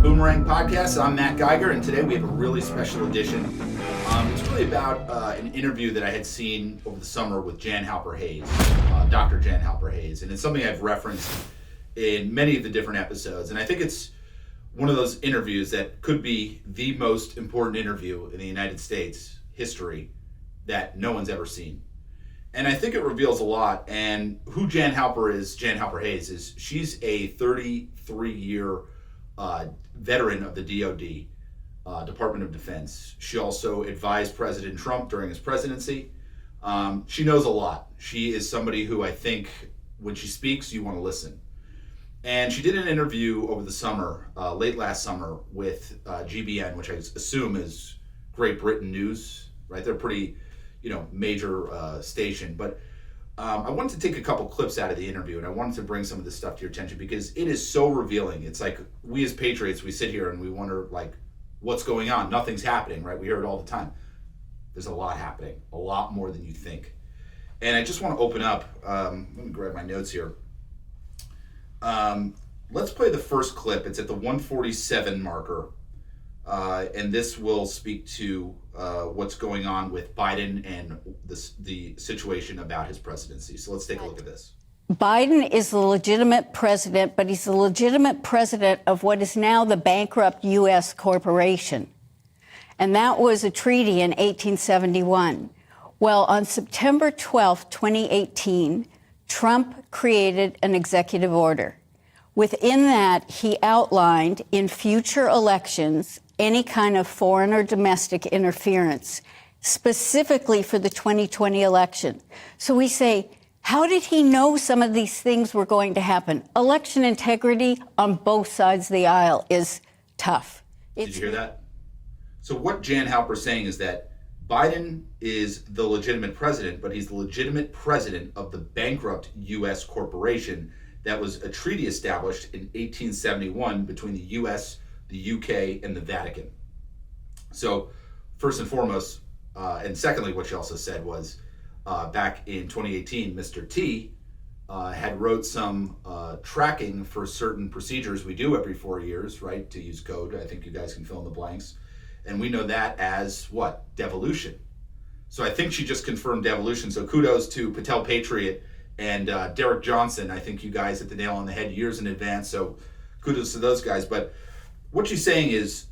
Boomerang Podcast. I'm Matt Geiger, and today we have a really special edition. It's really about an interview that I had seen over the summer with Jan Hapler-Hayes, Dr. Jan Hapler-Hayes, and it's something I've referenced in many of the different episodes. And I think it's one of those interviews that could be the most important interview in the United States history that no one's ever seen. And I think it reveals a lot. And who Jan Hapler-Hayes is, she's a 33-year veteran of the DoD, Department of Defense. She also advised President Trump during his presidency. She knows a lot. She is somebody who I think when she speaks, you want to listen. And she did an interview over the summer, late last summer, with GBN, which I assume is Great Britain News, right? They're pretty, major station. But I wanted to take a couple clips out of the interview, and I wanted to bring some of this stuff to your attention because it is so revealing. It's like we as patriots, we sit here and we wonder, what's going on? Nothing's happening, right? We hear it all the time. There's a lot happening, a lot more than you think. And I just want to open up. Let me grab my notes here. Let's play the first clip. It's at the 147 marker. And this will speak to what's going on with Biden and the situation about his presidency. So let's take a look at this. Biden is the legitimate president, but he's the legitimate president of what is now the bankrupt U.S. corporation. And that was a treaty in 1871. Well, on September 12, 2018, Trump created an executive order. Within that, he outlined in future elections any kind of foreign or domestic interference, specifically for the 2020 election. So we say, how did he know some of these things were going to happen? Election integrity on both sides of the aisle is tough. Did you hear that? So what Jan Hapler is saying is that Biden is the legitimate president, but he's the legitimate president of the bankrupt U.S. corporation that was a treaty established in 1871 between the U.S., the U.K., and the Vatican. So first and foremost, and secondly, what she also said was back in 2018, Mr. T had wrote some tracking for certain procedures we do every 4 years, right, to use code. I think you guys can fill in the blanks. And we know that as what? Devolution. So I think she just confirmed devolution. So kudos to Patel Patriot and Derek Johnson. I think you guys hit the nail on the head years in advance. So kudos to those guys. But what she's saying is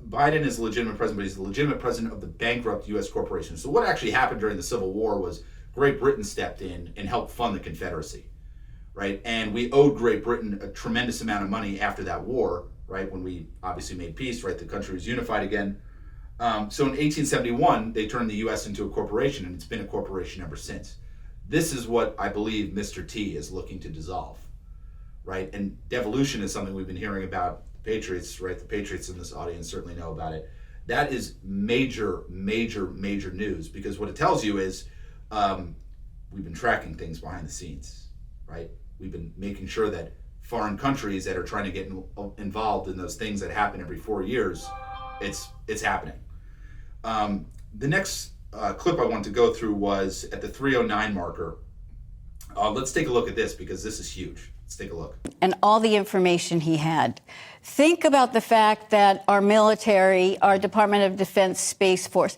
Biden is the legitimate president, but he's the legitimate president of the bankrupt U.S. corporation. So what actually happened during the Civil War was Great Britain stepped in and helped fund the Confederacy, right? And we owed Great Britain a tremendous amount of money after that war, right? When we obviously made peace, right? The country was unified again. So in 1871, they turned the U.S. into a corporation, and it's been a corporation ever since. This is what I believe Mr. T is looking to dissolve, right? And devolution is something we've been hearing about. Patriots, right? The Patriots in this audience certainly know about it. That is major, major, major news because what it tells you is we've been tracking things behind the scenes, right? We've been making sure that foreign countries that are trying to get involved in those things that happen every 4 years, it's happening. The next clip I wanted to go through was at the 309 marker. Let's take a look at this because this is huge. Let's take a look. And all the information he had. Think about the fact that our military, our Department of Defense Space Force,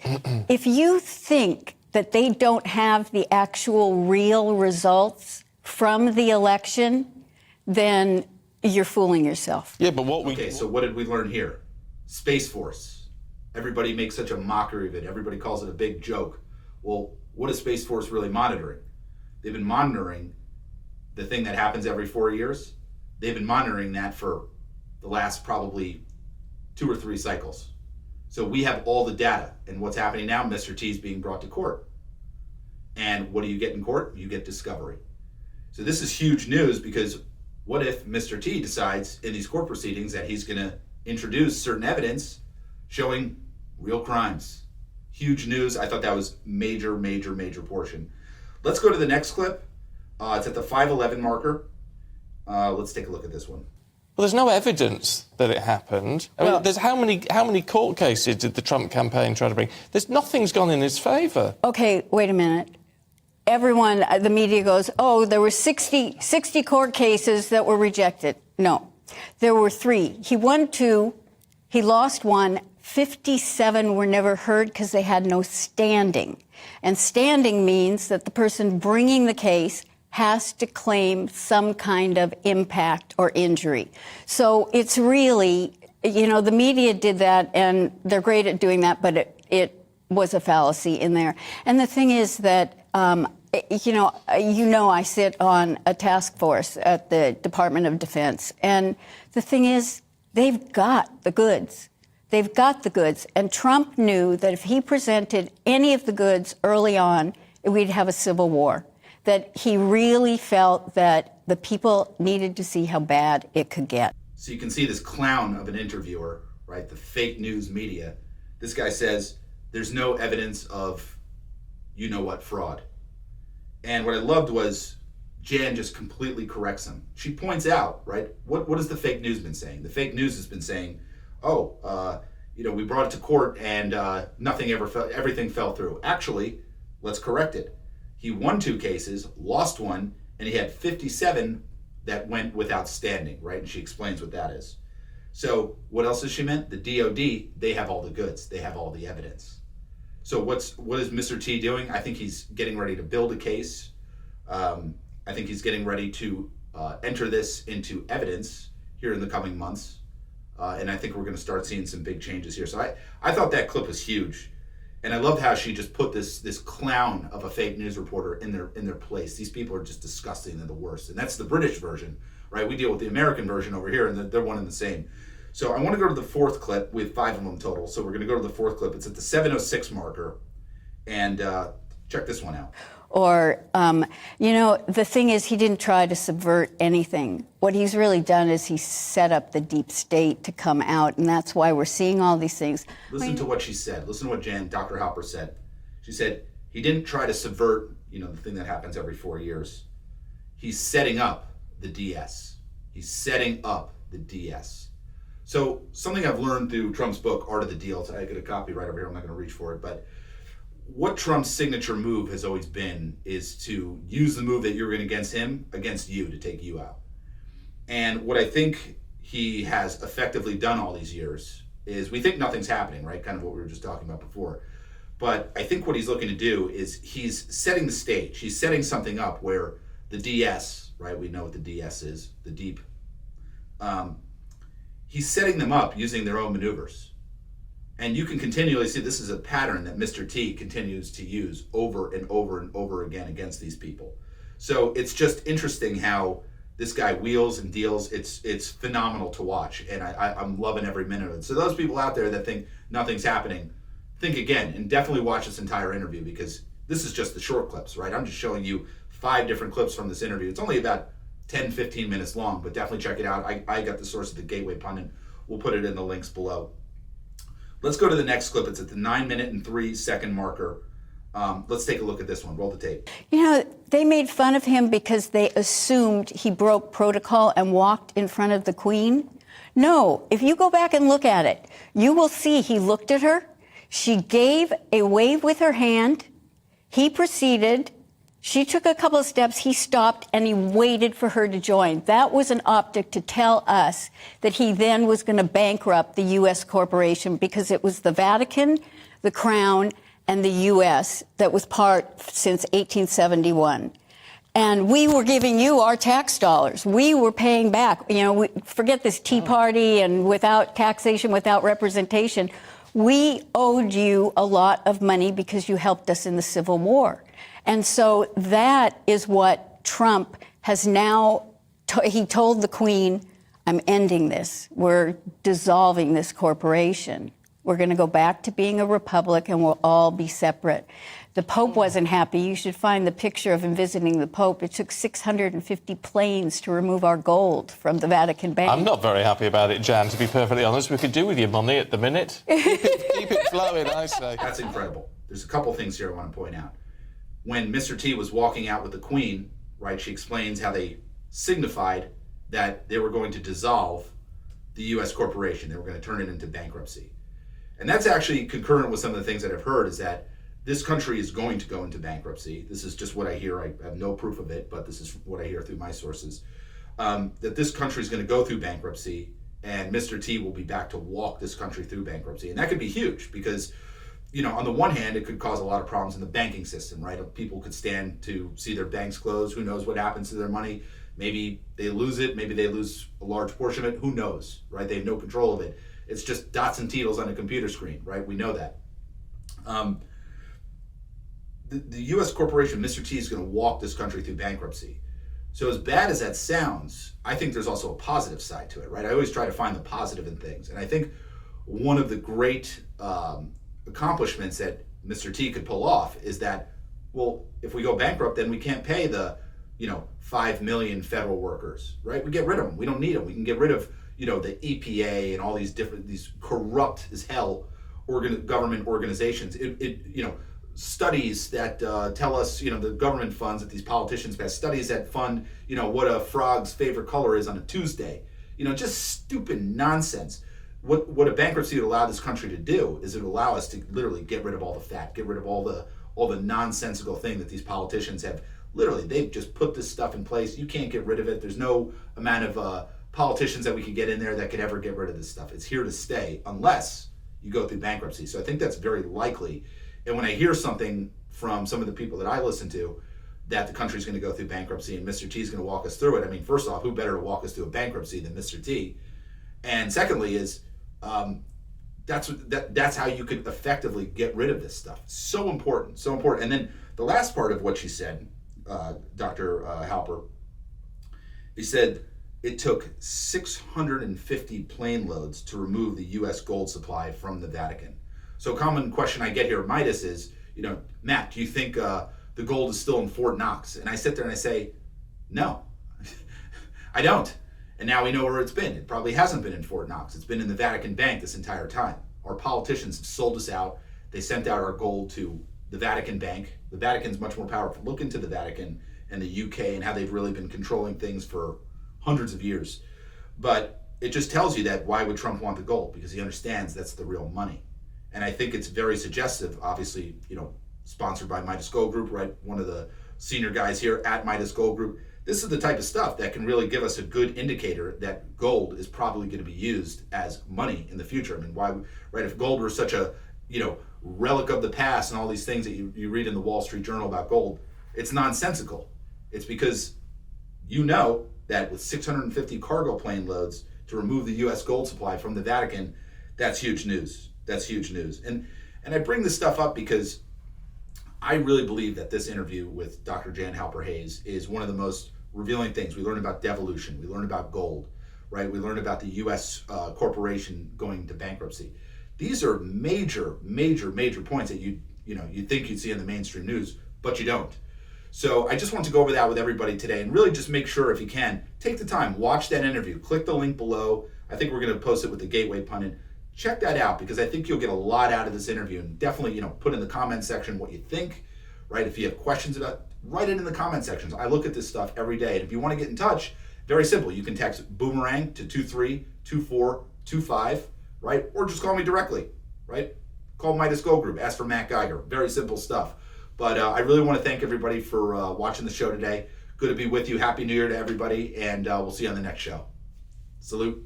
if you think that they don't have the actual real results from the election, then you're fooling yourself. Yeah, but so what did we learn here? Space Force. Everybody makes such a mockery of it. Everybody calls it a big joke. Well, what is Space Force really monitoring? They've been monitoring the thing that happens every 4 years. They've been monitoring that for the last probably 2 or 3 cycles. So we have all the data. And what's happening now? Mr. T is being brought to court. And what do you get in court? You get discovery. So this is huge news because what if Mr. T decides in these court proceedings that he's going to introduce certain evidence showing real crimes? Huge news. I thought that was major, major, major portion. Let's go to the next clip. It's at the 511 marker. Let's take a look at this one. Well, there's no evidence that it happened. I mean, there's how many court cases did the Trump campaign try to bring? Nothing's gone in his favour. Okay, wait a minute. Everyone, the media goes, oh, there were 60 court cases that were rejected. No, there were 3. He won 2, He lost one. 57 were never heard because they had no standing. And standing means that the person bringing the case has to claim some kind of impact or injury. So it's really, the media did that, and they're great at doing that, but it was a fallacy in there. And the thing is that, I sit on a task force at the Department of Defense, and the thing is, they've got the goods. They've got the goods. And Trump knew that if he presented any of the goods early on, we'd have a civil war. That he really felt that the people needed to see how bad it could get. So you can see this clown of an interviewer, right? The fake news media. This guy says there's no evidence of you-know-what fraud. And what I loved was Jan just completely corrects him. She points out, right, what has the fake news been saying? The fake news has been saying, we brought it to court and everything fell through. Actually, let's correct it. He won 2 cases, lost one, and he had 57 that went without standing, right? And she explains what that is. So what else has she meant? The DOD, they have all the goods. They have all the evidence. So what is Mr. T doing? I think he's getting ready to build a case. I think he's getting ready to enter this into evidence here in the coming months. And I think we're going to start seeing some big changes here. So I thought that clip was huge. And I loved how she just put this clown of a fake news reporter in their place. These people are just disgusting. They're the worst. And that's the British version, right? We deal with the American version over here, and they're one and the same. So I want to go to the 4th clip. We have 5 of them total. So we're going to go to the 4th clip. It's at the 7:06 marker. And check this one out. Or, the thing is, he didn't try to subvert anything. What he's really done is he set up the deep state to come out, and that's why we're seeing all these things. Listen to what she said. Listen to what Dr. Hapler said. She said, he didn't try to subvert, the thing that happens every 4 years. He's setting up the DS. He's setting up the DS. So something I've learned through Trump's book, Art of the Deal, I get a copy right over here, I'm not going to reach for it, but what Trump's signature move has always been is to use the move that you're going against him, against you, to take you out. And what I think he has effectively done all these years is, we think nothing's happening, right? Kind of what we were just talking about before. But I think what he's looking to do is he's setting the stage. He's setting something up where the DS, right? We know what the DS is, the deep. He's setting them up using their own maneuvers. And you can continually see this is a pattern that Mr. T continues to use over and over and over again against these people. So it's just interesting how this guy wheels and deals. It's phenomenal to watch, and I'm loving every minute of it. So those people out there that think nothing's happening, think again, and definitely watch this entire interview, because this is just the short clips, right? I'm just showing you 5 different clips from this interview. It's only about 10, 15 minutes long, but definitely check it out. I got the source of the Gateway Pundit. We'll put it in the links below. Let's go to the next clip. It's at the 9-minute and 3-second marker. Let's take a look at this one. Roll the tape. They made fun of him because they assumed he broke protocol and walked in front of the Queen. No, if you go back and look at it, you will see he looked at her. She gave a wave with her hand. He proceeded. She took a couple of steps, he stopped, and he waited for her to join. That was an optic to tell us that he then was going to bankrupt the U.S. corporation, because it was the Vatican, the Crown, and the U.S. that was part since 1871. And we were giving you our tax dollars. We were paying back. Forget this Tea Party and without taxation, without representation. We owed you a lot of money because you helped us in the Civil War. And so that is what Trump has now, he told the Queen, I'm ending this. We're dissolving this corporation. We're going to go back to being a republic, and we'll all be separate. The Pope wasn't happy. You should find the picture of him visiting the Pope. It took 650 planes to remove our gold from the Vatican Banks. I'm not very happy about it, Jan, to be perfectly honest. We could do with your money at the minute. Keep it flowing, I say. That's incredible. There's a couple things here I want to point out. When Mr. T was walking out with the Queen, right, she explains how they signified that they were going to dissolve the U.S. corporation. They were going to turn it into bankruptcy. And that's actually concurrent with some of the things that I've heard, is that this country is going to go into bankruptcy. This is just what I hear. I have no proof of it, but this is what I hear through my sources. That this country is going to go through bankruptcy, and Mr. T will be back to walk this country through bankruptcy. And that could be huge because, on the one hand, it could cause a lot of problems in the banking system, right? People could stand to see their banks close. Who knows what happens to their money? Maybe they lose it. Maybe they lose a large portion of it. Who knows, right? They have no control of it. It's just dots and teetles on a computer screen, right? We know that. The U.S. corporation, Mr. T, is going to walk this country through bankruptcy. So as bad as that sounds, I think there's also a positive side to it, right? I always try to find the positive in things. And I think one of the great accomplishments that Mr. T could pull off is that, well, if we go bankrupt, then we can't pay the, 5 million federal workers, right? We get rid of them. We don't need them. We can get rid of, the EPA and all these corrupt as hell government organizations. Studies that tell us, the government funds that these politicians pass, studies that fund, what a frog's favorite color is on a Tuesday. Just stupid nonsense. What a bankruptcy would allow this country to do is it would allow us to literally get rid of all the fat, get rid of all the nonsensical thing that these politicians have. Literally, they've just put this stuff in place. You can't get rid of it. There's no amount of politicians that we could get in there that could ever get rid of this stuff. It's here to stay unless you go through bankruptcy. So I think that's very likely. And when I hear something from some of the people that I listen to, that the country's going to go through bankruptcy and Mr. T is going to walk us through it, I mean, first off, who better to walk us through a bankruptcy than Mr. T? And secondly is that's how you could effectively get rid of this stuff. So important, so important. And then the last part of what she said, Dr. Halper, he said it took 650 plane loads to remove the U.S. gold supply from the Vatican. So a common question I get here at Midas is, Matt, do you think the gold is still in Fort Knox? And I sit there and I say, no, I don't. And now we know where it's been. It probably hasn't been in Fort Knox. It's been in the Vatican Bank this entire time. Our politicians have sold us out. They sent out our gold to the Vatican Bank. The Vatican's much more powerful. Look into the Vatican and the UK and how they've really been controlling things for hundreds of years. But it just tells you that why would Trump want the gold? Because he understands that's the real money. And I think it's very suggestive, obviously, sponsored by Midas Gold Group, right? One of the senior guys here at Midas Gold Group. This is the type of stuff that can really give us a good indicator that gold is probably going to be used as money in the future. I mean, why, right? If gold were such a, relic of the past and all these things that you read in the Wall Street Journal about gold, it's nonsensical. It's because that with 650 cargo plane loads to remove the U.S. gold supply from the Vatican, that's huge news. That's huge news. And I bring this stuff up because I really believe that this interview with Dr. Jan Hapler-Hayes is one of the most revealing things. We learned about devolution. We learned about gold, right? We learned about the U.S. corporation going into bankruptcy. These are major, major, major points that you'd think you'd see in the mainstream news, but you don't. So I just want to go over that with everybody today and really just make sure, if you can, take the time, watch that interview, click the link below. I think we're going to post it with the Gateway Pundit. Check that out because I think you'll get a lot out of this interview, and definitely, put in the comment section what you think, right? If you have questions about it, write it in the comment sections. I look at this stuff every day. And if you want to get in touch, very simple. You can text Boomerang to 232425, right? Or just call me directly, right? Call Midas Gold Group, ask for Matt Geiger. Very simple stuff. But I really want to thank everybody for watching the show today. Good to be with you. Happy New Year to everybody, and we'll see you on the next show. Salute.